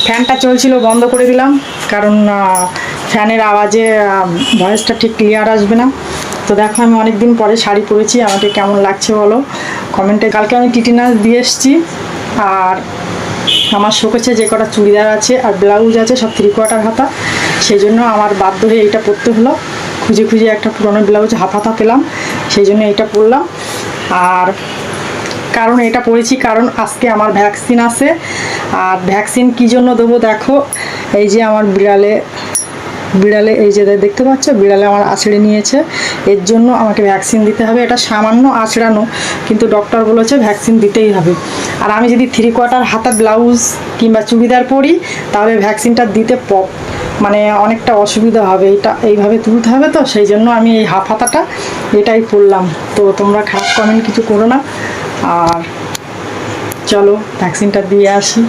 ফ্যানটা চলছিল বন্ধ করে দিলাম, কারণ ফ্যানের আওয়াজে ভয়েসটা ঠিক ক্লিয়ার আসবে না। তো দেখো আমি অনেক দিন পরে শাড়ি পরেছি, আমাকে কেমন লাগছে বলো কমেন্টে। কালকে আমি টিটিনাস দিয়ে এসেছি, আর আমার শোকেছে যে কটা চুড়িদার আছে আর ব্লাউজ আছে সব 3/4 হাতা, সেই জন্য আমার বাধ্য হয়ে এইটা পরতে হলো। খুঁজে খুঁজে একটা পুরনো ব্লাউজ হাফ হাতা পেলাম, সেই জন্য এইটা পরলাম। আর কারণ এটা পরেছি কারণ আজকে আমার ভ্যাকসিন আছে। আর ভ্যাকসিন কী জন্য দেবো দেখো, এই যে আমার বিড়ালে এই যে দেখতে পাচ্ছ, বিড়ালে আমার আঁচড়ে নিয়েছে, এর জন্য আমাকে ভ্যাকসিন দিতে হবে। এটা সামান্য আঁচড়ানো, কিন্তু ডক্টর বলেছে ভ্যাকসিন দিতেই হবে। আর আমি যদি 3/4 হাতা ব্লাউজ কিংবা চুড়িদার পরি, তাহলে ভ্যাকসিনটা দিতে মানে অনেকটা অসুবিধা হবে। এটা এইভাবে তুলতে হবে, তো সেই জন্য আমি এই হাফ হাতাটা এটাই পরলাম। তো তোমরা খারাপ কমেন্ট কিছু করো না। আর চলো ভ্যাকসিনটা দিয়ে আসি।